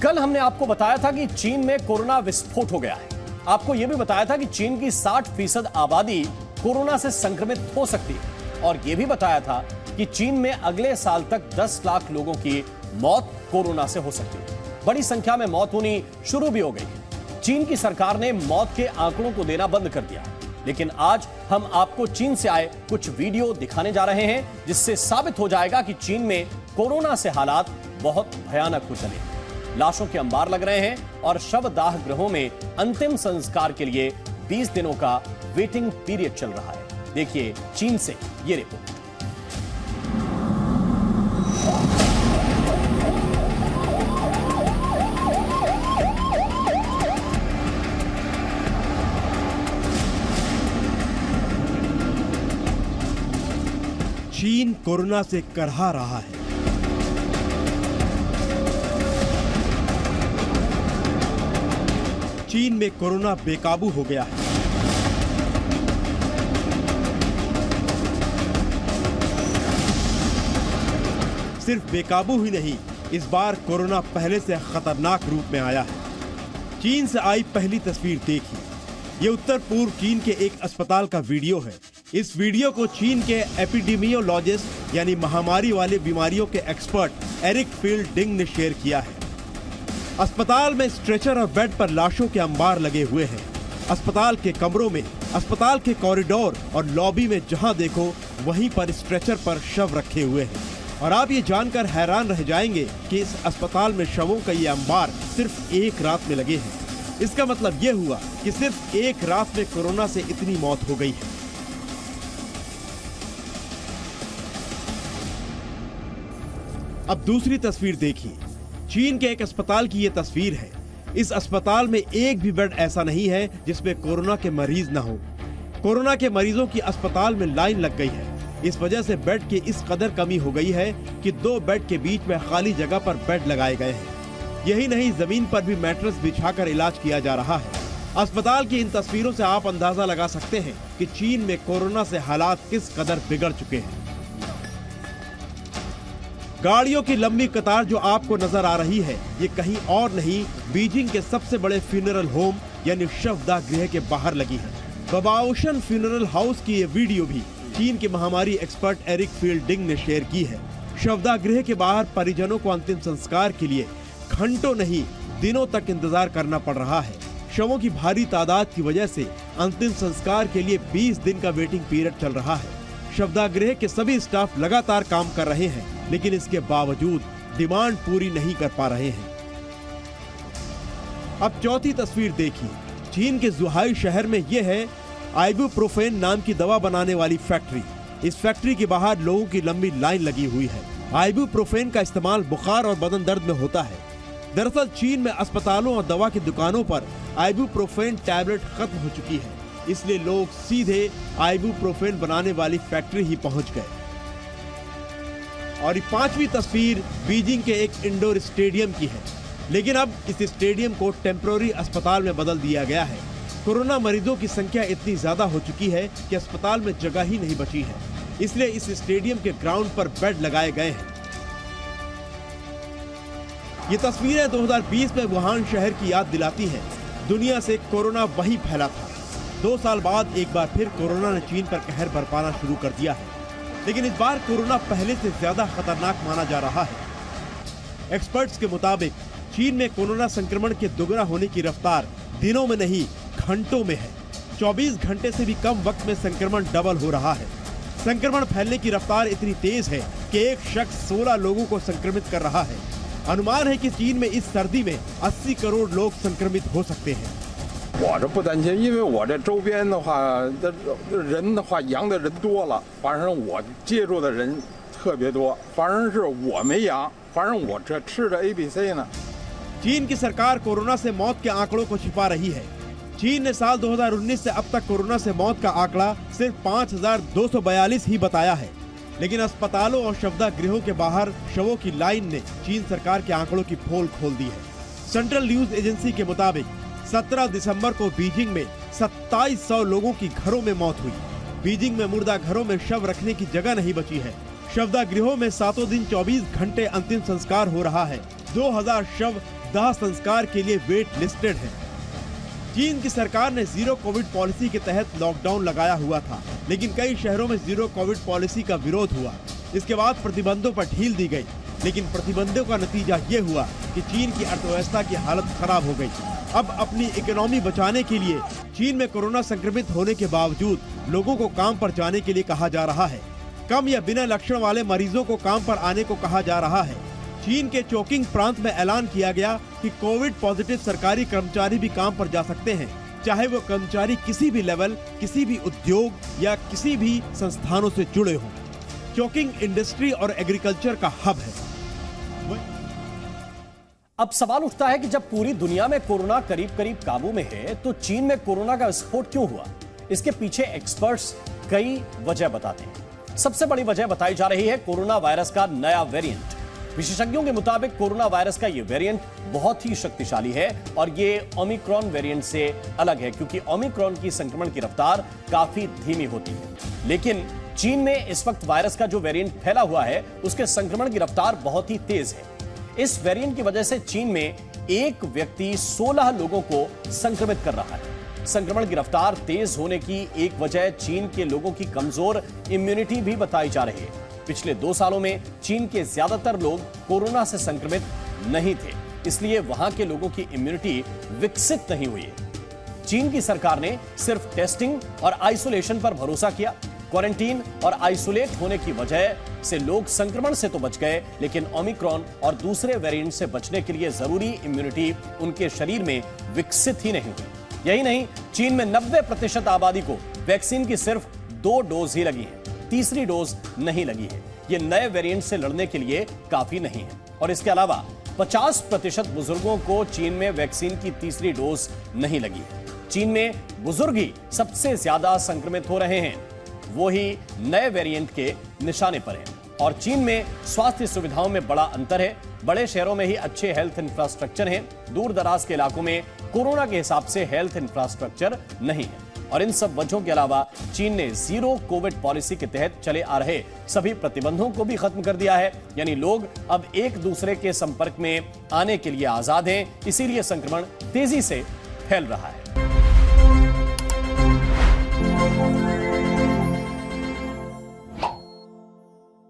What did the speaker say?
कल हमने आपको बताया था कि चीन में कोरोना विस्फोट हो गया है। आपको यह भी बताया था कि चीन की 60% आबादी कोरोना से संक्रमित हो सकती है और यह भी बताया था कि चीन में अगले साल तक 10 लाख लोगों की मौत कोरोना से हो सकती है। बड़ी संख्या में मौत होनी शुरू भी हो गई है। चीन की सरकार ने मौत के आंकड़ों को देना बंद कर दिया, लेकिन आज हम आपको चीन से आए कुछ वीडियो दिखाने जा रहे हैं जिससे साबित हो जाएगा कि चीन में कोरोना से हालात बहुत भयानक हो चले। लाशों के अंबार लग रहे हैं और शवदाह गृहों में अंतिम संस्कार के लिए 20 दिनों का वेटिंग पीरियड चल रहा है। देखिए चीन से ये रिपोर्ट। चीन कोरोना से करहा रहा है। चीन में कोरोना बेकाबू हो गया है। सिर्फ बेकाबू ही नहीं, इस बार कोरोना पहले से खतरनाक रूप में आया है। चीन से आई पहली तस्वीर देखिए। ये उत्तर पूर्व चीन के एक अस्पताल का वीडियो है। इस वीडियो को चीन के एपिडेमियोलॉजिस्ट यानी महामारी वाले बीमारियों के एक्सपर्ट एरिक फील्ड डिंग ने शेयर किया है। अस्पताल में स्ट्रेचर और बेड पर लाशों के अंबार लगे हुए हैं। अस्पताल के कमरों में, अस्पताल के कॉरिडोर और लॉबी में जहां देखो वहीं पर स्ट्रेचर पर शव रखे हुए हैं। और आप ये जानकर हैरान रह जाएंगे कि इस अस्पताल में शवों का ये अंबार सिर्फ एक रात में लगे हैं। इसका मतलब ये हुआ कि सिर्फ एक रात में कोरोना से इतनी मौत हो गई है। अब दूसरी तस्वीर देखिए। चीन के एक अस्पताल की यह तस्वीर है। इस अस्पताल में एक भी बेड ऐसा नहीं है जिसमें कोरोना के मरीज न हो। कोरोना के मरीजों की अस्पताल में लाइन लग गई है। इस वजह से बेड की इस कदर कमी हो गई है कि 2 बेड के बीच में खाली जगह पर बेड लगाए गए हैं। यही नहीं, जमीन पर भी मैट्रेस बिछाकर इलाज किया जा रहा है। अस्पताल की इन तस्वीरों से आप अंदाजा लगा सकते हैं कि चीन में कोरोना से हालात किस कदर बिगड़ चुके हैं। गाड़ियों की लंबी कतार जो आपको नजर आ रही है, ये कहीं और नहीं, बीजिंग के सबसे बड़े फ्यूनरल होम यानी शवदाह गृह के बाहर लगी है। बबाओशन फ्यूनरल हाउस की ये वीडियो भी चीन के महामारी एक्सपर्ट एरिक फील्ड डिंग ने शेयर की है। शवदाह गृह के बाहर परिजनों को अंतिम संस्कार के लिए घंटों नहीं, दिनों तक इंतजार करना पड़ रहा है। शवों की भारी तादाद की वजह से अंतिम संस्कार के लिए 20 दिन का वेटिंग पीरियड चल रहा है। शवदाह गृह के सभी स्टाफ लगातार काम कर रहे हैं, लेकिन इसके बावजूद डिमांड पूरी नहीं कर पा रहे हैं। अब चौथी तस्वीर देखिए। चीन के जुहाई शहर में यह है आइबुप्रोफेन नाम की दवा बनाने वाली फैक्ट्री। इस फैक्ट्री के बाहर लोगों की लंबी लाइन लगी हुई है। आइबुप्रोफेन का इस्तेमाल बुखार और बदन दर्द में होता है। दरअसल चीन में अस्पतालों और दवा की दुकानों पर आइबुप्रोफेन टैबलेट खत्म हो चुकी है, इसलिए लोग सीधे आइबुप्रोफेन बनाने वाली फैक्ट्री ही पहुंच गए। और ये पांचवी तस्वीर बीजिंग के एक इंडोर स्टेडियम की है, लेकिन अब इस स्टेडियम को टेम्पररी अस्पताल में बदल दिया गया है। कोरोना मरीजों की संख्या इतनी ज्यादा हो चुकी है कि अस्पताल में जगह ही नहीं बची है, इसलिए इस स्टेडियम के ग्राउंड पर बेड लगाए गए हैं। ये तस्वीरें 2020 में वुहान शहर की याद दिलाती हैं। दुनिया से कोरोना वहीं फैला था। 2 साल बाद एक बार फिर कोरोना ने चीन पर कहर बरपाना शुरू कर दिया है, लेकिन इस बार कोरोना पहले से ज्यादा खतरनाक माना जा रहा है। एक्सपर्ट्स के मुताबिक चीन में कोरोना संक्रमण के दोगुना होने की रफ्तार दिनों में नहीं, घंटों में है। 24 घंटे से भी कम वक्त में संक्रमण डबल हो रहा है। संक्रमण फैलने की रफ्तार इतनी तेज है कि एक शख्स 16 लोगों को संक्रमित कर रहा है। अनुमान है कि चीन में इस सर्दी में 80 करोड़ लोग संक्रमित हो सकते हैं। 我这不担心，因为我这周边的话，人的话阳的人多了，反正我接触的人特别多，反正是我没阳，反正我这吃着 ABC 呢。 चीन की सरकार कोरोना से मौत के आंकड़ों को छिपा रही है। चीन ने साल 2019 से अब तक कोरोना से मौत का आंकड़ा सिर्फ 5242 ही बताया है, लेकिन अस्पतालों और शवदाह गृहों के बाहर शवों की लाइन ने चीन सरकार के आंकड़ों की पोल खोल दी है। सेंट्रल न्यूज एजेंसी के मुताबिक 17 दिसंबर को बीजिंग में 2700 लोगों की घरों में मौत हुई। बीजिंग में मुर्दा घरों में शव रखने की जगह नहीं बची है। शवदाह गृहों में 7 दिन 24 घंटे अंतिम संस्कार हो रहा है। 2000 शव दाह संस्कार के लिए वेट लिस्टेड हैं। चीन की सरकार ने जीरो कोविड पॉलिसी के तहत लॉकडाउन लगाया हुआ था, लेकिन कई शहरों में जीरो कोविड पॉलिसी का विरोध हुआ। इसके बाद प्रतिबंधों पर ढील दी गई, लेकिन प्रतिबंधों का नतीजा ये हुआ कि चीन की अर्थव्यवस्था की हालत खराब हो गई। अब अपनी इकोनॉमी बचाने के लिए चीन में कोरोना संक्रमित होने के बावजूद लोगों को काम पर जाने के लिए कहा जा रहा है। कम या बिना लक्षण वाले मरीजों को काम पर आने को कहा जा रहा है। चीन के चोकिंग प्रांत में ऐलान किया गया कि कोविड पॉजिटिव सरकारी कर्मचारी भी काम पर जा सकते हैं, चाहे वो कर्मचारी किसी भी लेवल, किसी भी उद्योग या किसी भी संस्थानों से जुड़े हों। चोकिंग इंडस्ट्री और एग्रीकल्चर का हब है। अब सवाल उठता है कि जब पूरी दुनिया में कोरोना करीब करीब काबू में है, तो चीन में कोरोना का विस्फोट क्यों हुआ? इसके पीछे एक्सपर्ट्स कई वजह बताते हैं। सबसे बड़ी वजह बताई जा रही है कोरोना वायरस का नया वेरिएंट। विशेषज्ञों के मुताबिक कोरोना वायरस का यह वेरिएंट बहुत ही शक्तिशाली है और ये ओमिक्रॉन वेरिएंट से अलग है, क्योंकि ओमिक्रॉन की संक्रमण की रफ्तार काफी धीमी होती है। लेकिन चीन में इस वक्त वायरस का जो वेरिएंट फैला हुआ है, उसके संक्रमण की रफ्तार बहुत ही तेज है। इस वेरिएंट की वजह से चीन में एक व्यक्ति 16 लोगों को संक्रमित कर रहा है। संक्रमण की रफ्तार तेज होने की एक वजह चीन के लोगों की कमजोर इम्यूनिटी भी बताई जा रही है। पिछले 2 सालों में चीन के ज्यादातर लोग कोरोना से संक्रमित नहीं थे, इसलिए वहां के लोगों की इम्यूनिटी विकसित नहीं हुई है। चीन की सरकार ने सिर्फ टेस्टिंग और आइसोलेशन पर भरोसा किया। क्वारंटीन और आइसोलेट होने की वजह से लोग संक्रमण से तो बच गए, लेकिन ओमिक्रॉन और दूसरे वेरिएंट से बचने के लिए जरूरी इम्यूनिटी उनके शरीर में विकसित ही नहीं हुई। यही नहीं, चीन में 90% आबादी को वैक्सीन की सिर्फ 2 डोज ही लगी है, तीसरी डोज नहीं लगी है। ये नए वेरिएंट से लड़ने के लिए काफी नहीं है। और इसके अलावा 50% बुजुर्गों को चीन में वैक्सीन की तीसरी डोज नहीं लगी है। चीन में बुजुर्ग ही सबसे ज्यादा संक्रमित हो रहे हैं, वो ही नए वेरिएंट के निशाने पर हैं। और चीन में स्वास्थ्य सुविधाओं में बड़ा अंतर है। बड़े शहरों में ही अच्छे हेल्थ इंफ्रास्ट्रक्चर हैं, दूर दराज के इलाकों में कोरोना के हिसाब से हेल्थ इंफ्रास्ट्रक्चर नहीं है। और इन सब वजहों के अलावा चीन ने जीरो कोविड पॉलिसी के तहत चले आ रहे सभी प्रतिबंधों को भी खत्म कर दिया है। यानी लोग अब एक दूसरे के संपर्क में आने के लिए आजाद हैं, इसीलिए संक्रमण तेजी से फैल रहा है।